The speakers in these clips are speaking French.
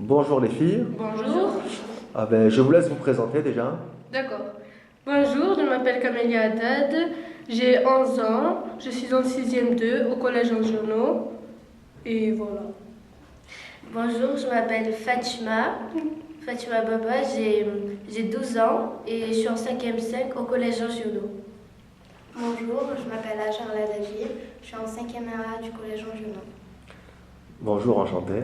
Bonjour les filles. Bonjour. Je vous laisse vous présenter déjà. D'accord. Bonjour, je m'appelle Camélia Haddad, j'ai 11 ans, je suis en 6e 2 au collège Angiono. Et voilà. Bonjour, je m'appelle Fatima Baba, j'ai 12 ans et je suis en 5e 5 au collège Angiono. Bonjour, je m'appelle Acharla Dagir, je suis en 5e A du collège Angiono. Bonjour, enchanté.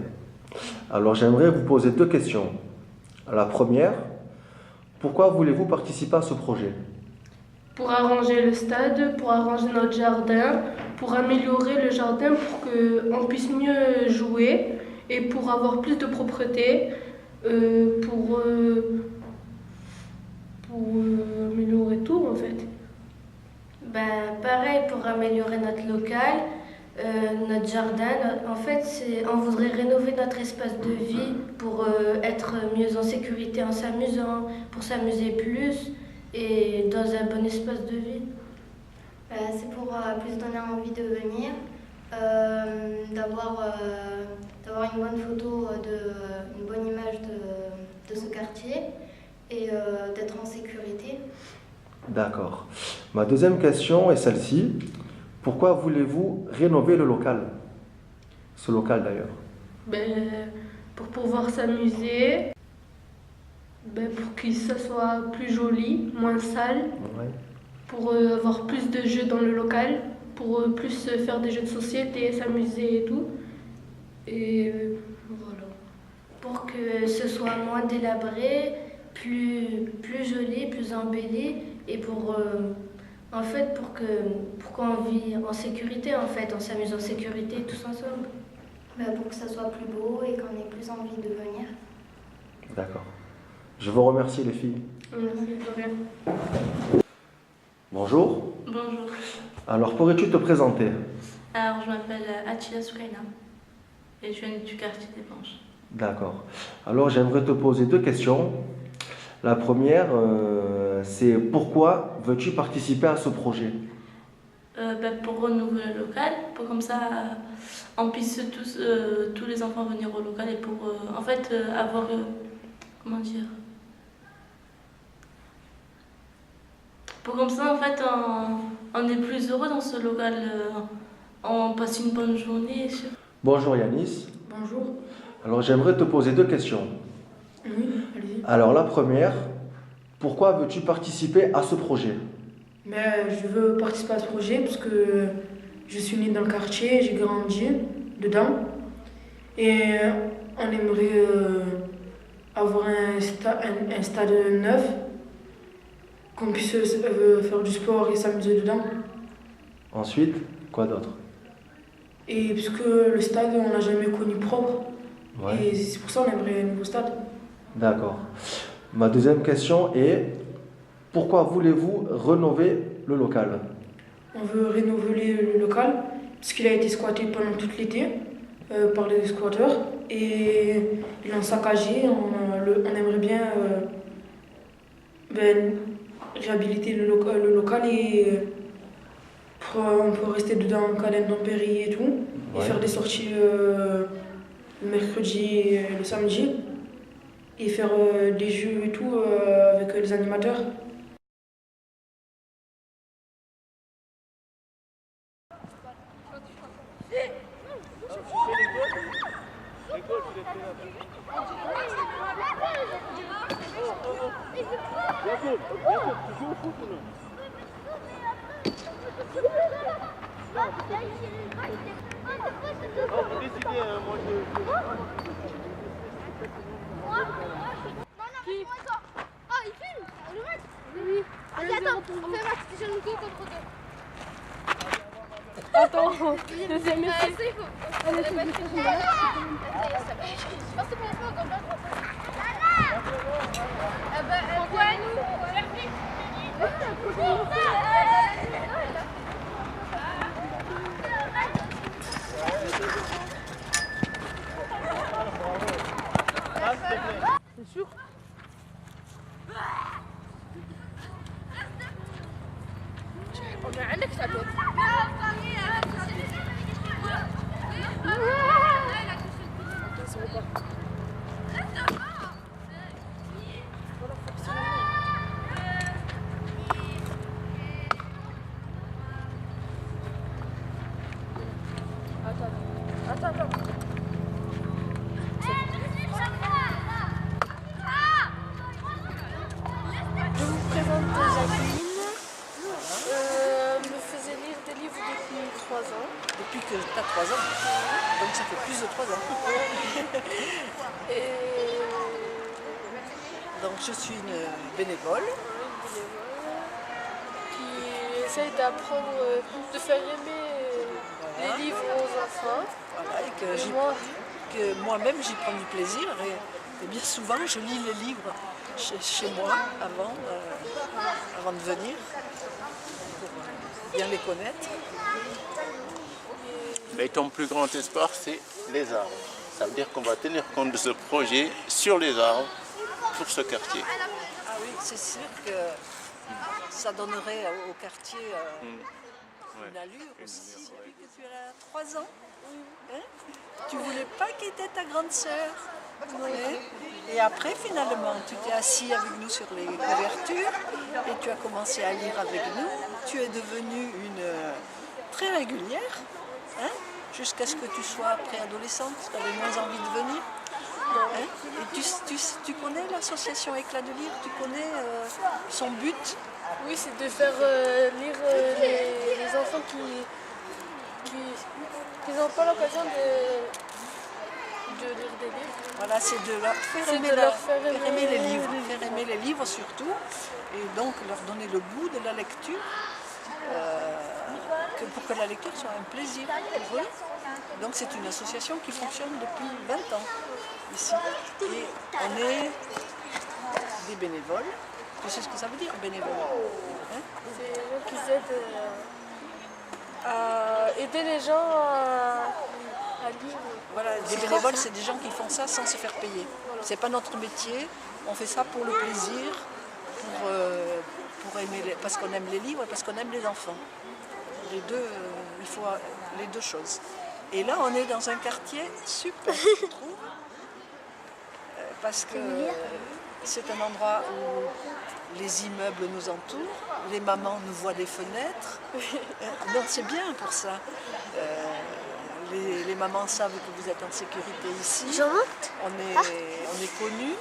Alors j'aimerais vous poser deux questions. La première, pourquoi voulez-vous participer à ce projet? Pour arranger le stade, pour arranger notre jardin, pour améliorer le jardin pour qu'on puisse mieux jouer et pour avoir plus de propreté, pour améliorer tout en fait. Pareil pour améliorer notre local, notre jardin. En fait, on voudrait rénover notre espace de vie pour être mieux en sécurité en s'amusant, pour s'amuser plus et dans un bon espace de vie. C'est pour plus donner envie de venir, d'avoir une bonne photo, une bonne image de ce quartier et d'être en sécurité. D'accord. Ma deuxième question est celle-ci. Pourquoi voulez-vous rénover le local? Ce local d'ailleurs. Pour pouvoir s'amuser, pour que ça soit plus joli, moins sale, Ouais. pour avoir plus de jeux dans le local, pour plus faire des jeux de société, s'amuser et tout. Et voilà. Pour que ce soit moins délabré, plus joli, plus embelli et pour qu'on vive en sécurité en fait, on s'amuse en sécurité tous ensemble. Pour que ça soit plus beau et qu'on ait plus envie de venir. D'accord. Je vous remercie les filles. Merci, de rien. Bonjour. Bonjour. Alors pourrais-tu te présenter? Alors, je m'appelle Atila Soukaina et je viens du quartier des Planches. D'accord. Alors j'aimerais te poser deux questions. La première, c'est pourquoi veux-tu participer à ce projet? Pour renouveler le local, pour comme ça on puisse tous les enfants venir au local et pour avoir, comment dire, pour comme ça en fait on est plus heureux dans ce local, on passe une bonne journée. Bonjour Yanis. Bonjour. Alors j'aimerais te poser deux questions. Oui, allez-y. Alors la première, pourquoi veux-tu participer à ce projet? Je veux participer à ce projet parce que je suis née dans le quartier, j'ai grandi dedans et on aimerait avoir un stade neuf, qu'on puisse faire du sport et s'amuser dedans. Ensuite, quoi d'autre? Et parce que le stade, on l'a jamais connu propre. Ouais. Et c'est pour ça qu'on aimerait un nouveau stade. D'accord. Ma deuxième question est, pourquoi voulez-vous rénover le local? On veut rénover le local parce qu'il a été squatté pendant tout l'été par les squatteurs et il est en saccagé. On aimerait bien réhabiliter le local et on peut rester dedans en cas d'intempéries et tout. Ouais. Et faire des sorties le mercredi et le samedi et faire des jeux et tout avec les animateurs. Il filme. Le match. Oui. Attends, on fait un match déjà nous contre deux. Attends, deuxième essai. Ça il faut. Allez, c'est bon. Je pense que pour l'instant, on va pas. Pourquoi nous? C'est sûr. ما عندك ساعتين. Je vous présente Jacqueline. Me faisait lire des livres depuis 3 ans. Depuis que tu as 3 ans. Donc ça fait plus de 3 ans. Et Donc je suis une bénévole. qui essaye d'apprendre, de faire aimer les livres aux enfants. Voilà, et Et que moi-même j'y prends du plaisir. Et bien souvent je lis les livres chez moi avant de venir, pour bien les connaître. Mais ton plus grand espoir, c'est les arbres. Ça veut dire qu'on va tenir compte de ce projet sur les arbres pour ce quartier. Ah oui, c'est sûr que ça donnerait au quartier une allure aussi. Depuis que tu as 3 ans, hein, tu ne voulais pas quitter ta grande sœur. Hein. Et après, finalement, tu t'es assis avec nous sur les couvertures et tu as commencé à lire avec nous. Tu es devenue une très régulière, hein, jusqu'à ce que tu sois préadolescente, tu avais moins envie de venir. Hein. Et tu connais l'association Éclat de lire, tu connais son but? oui, c'est de faire lire les enfants qui n'ont pas l'occasion de lire des livres. Voilà, c'est de leur faire C'est aimer, de leur faire aimer les aimer livres, les faire aimer les livres surtout, et donc leur donner le goût de la lecture, pour que la lecture soit un plaisir pour eux. Donc c'est une association qui fonctionne depuis 20 ans ici. Et on est des bénévoles. Tu sais ce que ça veut dire, bénévole, hein? C'est des gens qui aident à aider les gens à lire. Voilà, les bénévoles, c'est des gens qui font ça sans se faire payer. C'est pas notre métier, on fait ça pour le plaisir, pour aimer parce qu'on aime les livres et parce qu'on aime les enfants. Les deux, il faut les deux choses. Et là, on est dans un quartier super, je trouve, parce que c'est un endroit où les immeubles nous entourent, les mamans nous voient des fenêtres. Donc c'est bien pour ça. Les mamans savent que vous êtes en sécurité ici. On est connus.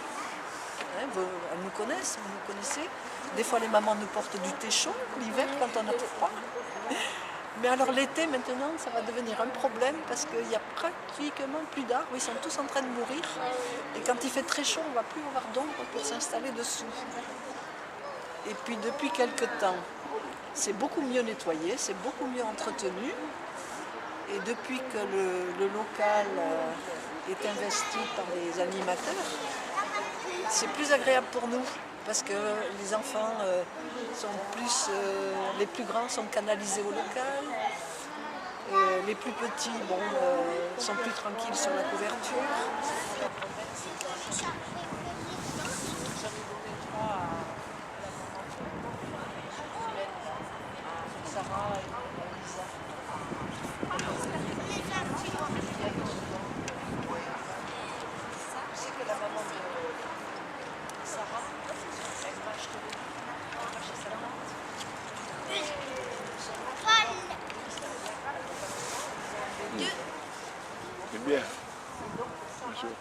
Hein, elles nous connaissent, vous nous connaissez. Des fois, les mamans nous portent du thé chaud l'hiver quand on a froid. Mais alors l'été, maintenant, ça va devenir un problème parce qu'il n'y a pratiquement plus d'arbres. Ils sont tous en train de mourir. Et quand il fait très chaud, on ne va plus avoir d'ombre pour s'installer dessous. Et puis, depuis quelque temps, c'est beaucoup mieux nettoyé, c'est beaucoup mieux entretenu. Et depuis que le local est investi par les animateurs, c'est plus agréable pour nous parce que les enfants les plus grands sont canalisés au local, les plus petits sont plus tranquilles sur la couverture. Sarah et Lisa. Tu sais que la maman de Sarah, elle m'a acheté des livres, elle m'a acheté sa tante. C'est bien. Bonjour.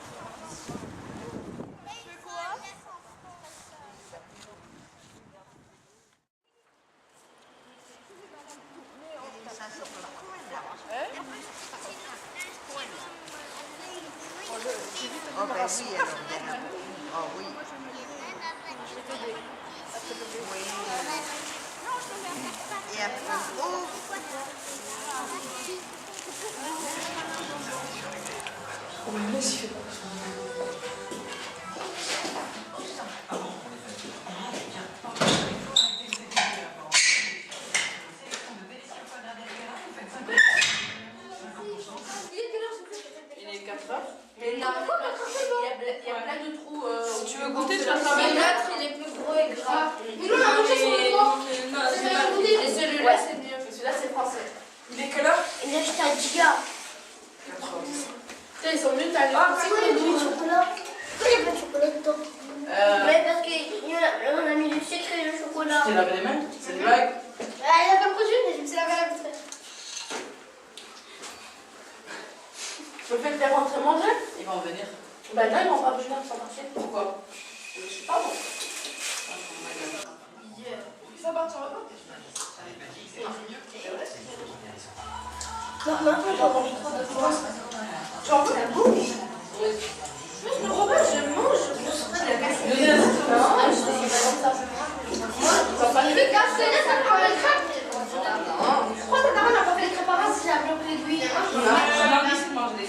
Oh ben oui, alors. Oh oui. Oui. Et après, oh. Il est 4 heures. Mais non, il y a plein de trous. Si tu veux goûter, tu vas Le nôtre, il est plus gros et gras. Mais non, on a mangé sur le toit. Non, c'est pas goûté. Et celui-là, c'est mieux. Celui-là, c'est français. Il est quelle heure? Il est juste un giga. 90. Putain, ils sont mieux t'as C'est quoi le chocolat? Pourquoi il y a pas de chocolat dedans? Mais parce qu'on a mis du sucre et du chocolat. Tu t'es lavé les mains? C'est des blagues? Il a pas produit, mais je me suis lavé la bouche. Je peux les faire rentrer manger. Ils vont venir. Ben non, ils vont pas venir, ils sont partis. Pourquoi? Je sais pas moi. Ça part sur le banc. Non, j'en mange trop de fois. J'en veux la bouche. Le repas, je mange, je mange pas de la casse. Non, je sais pas comme ça. Moi, tu vas pas les casser, ça prend le crêpe. Pourquoi ta maman n'a pas fait les préparer si elle a bloqué l'aiguille? Non, je mange des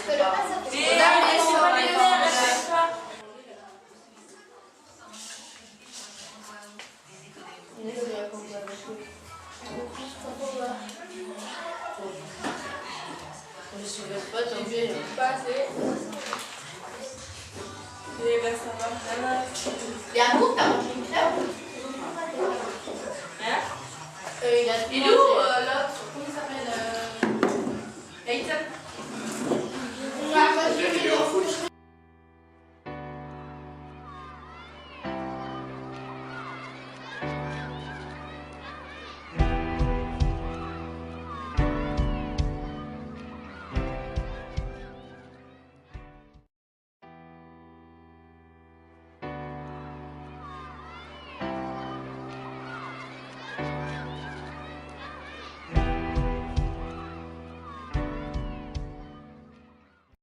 Je soulève pas, t'as oublié. Pas assez. Et ben ça va. Et à bout, t'as mangé une crêpe? Hein? Il est où l'autre?